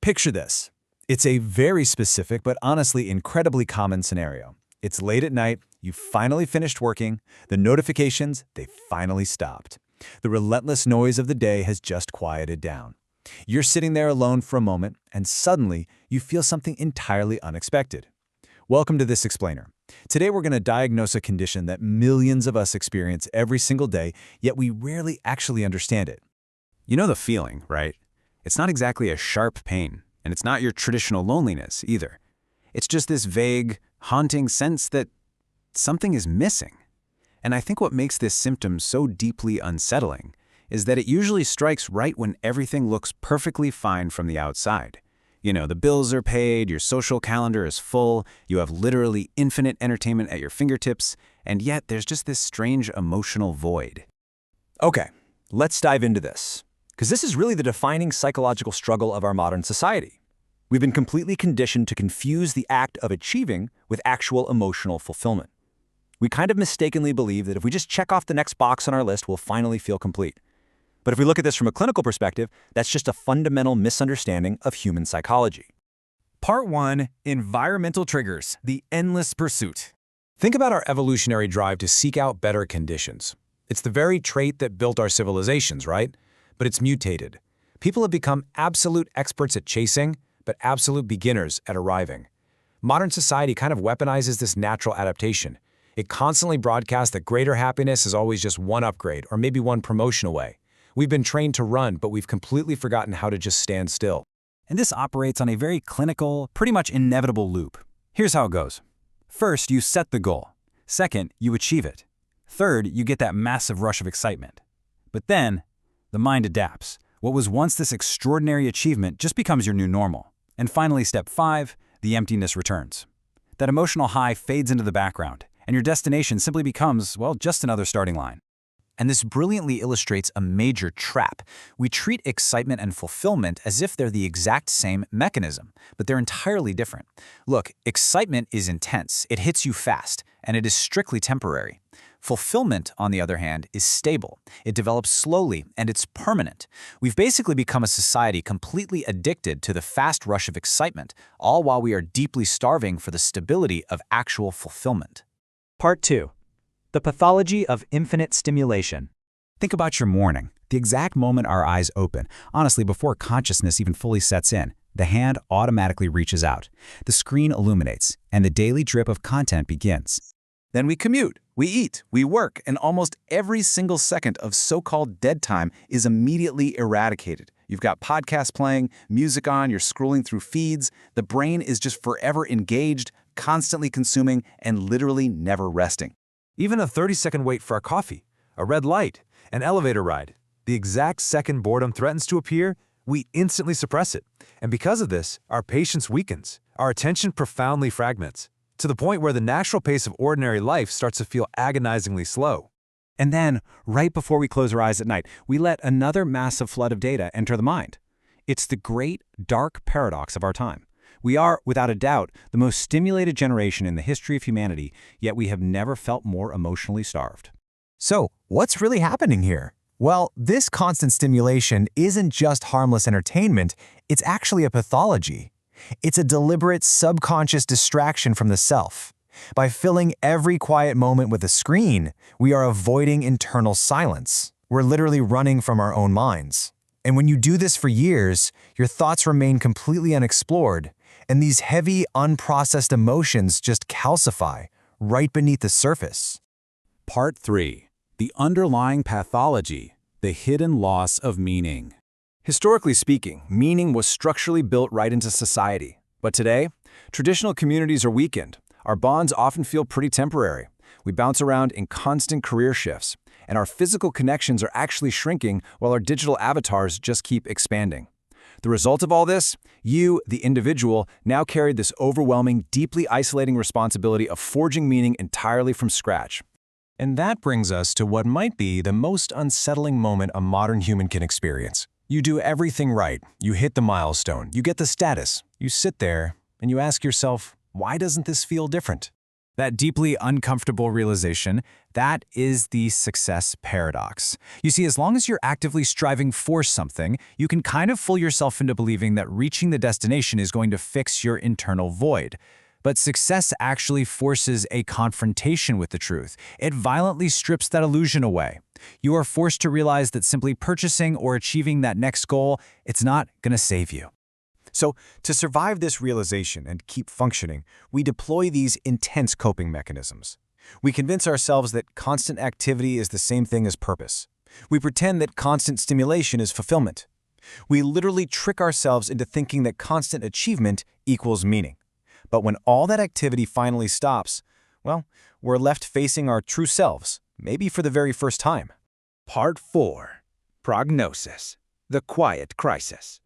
Picture this. It's a very specific but honestly incredibly common scenario. It's late at night, you finally finished working, the notifications, they finally stopped. The relentless noise of the day has just quieted down. You're sitting there alone for a moment, and suddenly you feel something entirely unexpected. Welcome to This Explainer. Today we're going to diagnose a condition that millions of us experience every single day, yet we rarely actually understand it. You know the feeling, right? It's not exactly a sharp pain, and it's not your traditional loneliness either. It's just this vague, haunting sense that something is missing. And I think what makes this symptom so deeply unsettling is that it usually strikes right when everything looks perfectly fine from the outside. You know, the bills are paid, your social calendar is full, you have literally infinite entertainment at your fingertips, and yet there's just this strange emotional void. Okay, let's dive into this, because this is really the defining psychological struggle of our modern society. We've been completely conditioned to confuse the act of achieving with actual emotional fulfillment. We kind of mistakenly believe that if we just check off the next box on our list, we'll finally feel complete. But if we look at this from a clinical perspective, that's just a fundamental misunderstanding of human psychology. Part 1. Environmental Triggers, the Endless Pursuit. Think about our evolutionary drive to seek out better conditions. It's the very trait that built our civilizations, right? But it's mutated. People have become absolute experts at chasing, but absolute beginners at arriving. Modern society kind of weaponizes this natural adaptation. It constantly broadcasts that greater happiness is always just one upgrade or maybe one promotion away. We've been trained to run, but we've completely forgotten how to just stand still. And this operates on a very clinical, pretty much inevitable loop. Here's how it goes. First, you set the goal. Second, you achieve it. Third, you get that massive rush of excitement. But then, the mind adapts. What was once this extraordinary achievement just becomes your new normal. And finally, step 5, the emptiness returns. That emotional high fades into the background, and your destination simply becomes, well, just another starting line. And this brilliantly illustrates a major trap. We treat excitement and fulfillment as if they're the exact same mechanism, but they're entirely different. Look, excitement is intense, it hits you fast, and it is strictly temporary. Fulfillment, on the other hand, is stable. It develops slowly, and it's permanent. We've basically become a society completely addicted to the fast rush of excitement, all while we are deeply starving for the stability of actual fulfillment. Part 2. The pathology of infinite stimulation. Think about your morning, the exact moment our eyes open. Honestly, before consciousness even fully sets in, the hand automatically reaches out. The screen illuminates, and the daily drip of content begins. Then we commute, we eat, we work, and almost every single second of so-called dead time is immediately eradicated. You've got podcasts playing, music on, you're scrolling through feeds. The brain is just forever engaged, constantly consuming, and literally never resting. Even a 30-second wait for a coffee, a red light, an elevator ride. The exact second boredom threatens to appear, we instantly suppress it. And because of this, our patience weakens, our attention profoundly fragments, to the point where the natural pace of ordinary life starts to feel agonizingly slow. And then, right before we close our eyes at night, we let another massive flood of data enter the mind. It's the great, dark paradox of our time. We are, without a doubt, the most stimulated generation in the history of humanity, yet we have never felt more emotionally starved. So, what's really happening here? Well, this constant stimulation isn't just harmless entertainment, it's actually a pathology. It's a deliberate, subconscious distraction from the self. By filling every quiet moment with a screen, we are avoiding internal silence. We're literally running from our own minds. And when you do this for years, your thoughts remain completely unexplored, and these heavy, unprocessed emotions just calcify right beneath the surface. Part 3. The underlying pathology, the hidden loss of meaning. Historically speaking, meaning was structurally built right into society. But today, traditional communities are weakened. Our bonds often feel pretty temporary. We bounce around in constant career shifts, and our physical connections are actually shrinking while our digital avatars just keep expanding. The result of all this? You, the individual, now carry this overwhelming, deeply isolating responsibility of forging meaning entirely from scratch. And that brings us to what might be the most unsettling moment a modern human can experience. You do everything right, you hit the milestone, you get the status, you sit there, and you ask yourself, why doesn't this feel different? That deeply uncomfortable realization, that is the success paradox. You see, as long as you're actively striving for something, you can kind of fool yourself into believing that reaching the destination is going to fix your internal void. But success actually forces a confrontation with the truth. It violently strips that illusion away. You are forced to realize that simply purchasing or achieving that next goal, it's not going to save you. So, to survive this realization and keep functioning, we deploy these intense coping mechanisms. We convince ourselves that constant activity is the same thing as purpose. We pretend that constant stimulation is fulfillment. We literally trick ourselves into thinking that constant achievement equals meaning. But when all that activity finally stops, well, we're left facing our true selves, maybe for the very first time. Part 4. Prognosis. The Quiet Crisis.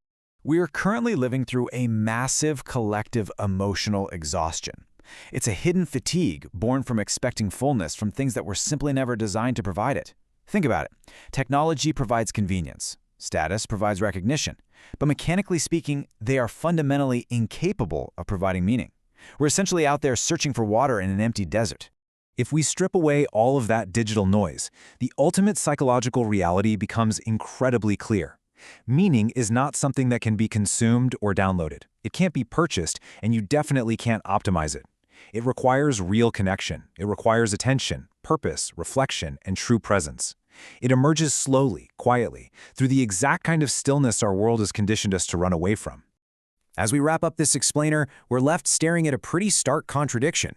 We are currently living through a massive collective emotional exhaustion. It's a hidden fatigue born from expecting fullness from things that were simply never designed to provide it. Think about it. Technology provides convenience. Status provides recognition. But mechanically speaking, they are fundamentally incapable of providing meaning. We're essentially out there searching for water in an empty desert. If we strip away all of that digital noise, the ultimate psychological reality becomes incredibly clear. Meaning is not something that can be consumed or downloaded. It can't be purchased, and you definitely can't optimize it. It requires real connection. It requires attention, purpose, reflection, and true presence. It emerges slowly, quietly, through the exact kind of stillness our world has conditioned us to run away from. As we wrap up this explainer, we're left staring at a pretty stark contradiction.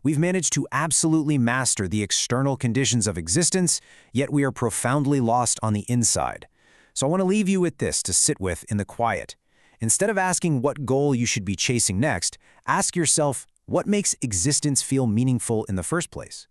We've managed to absolutely master the external conditions of existence, yet we are profoundly lost on the inside. So I want to leave you with this to sit with in the quiet. Instead of asking what goal you should be chasing next, ask yourself, what makes existence feel meaningful in the first place?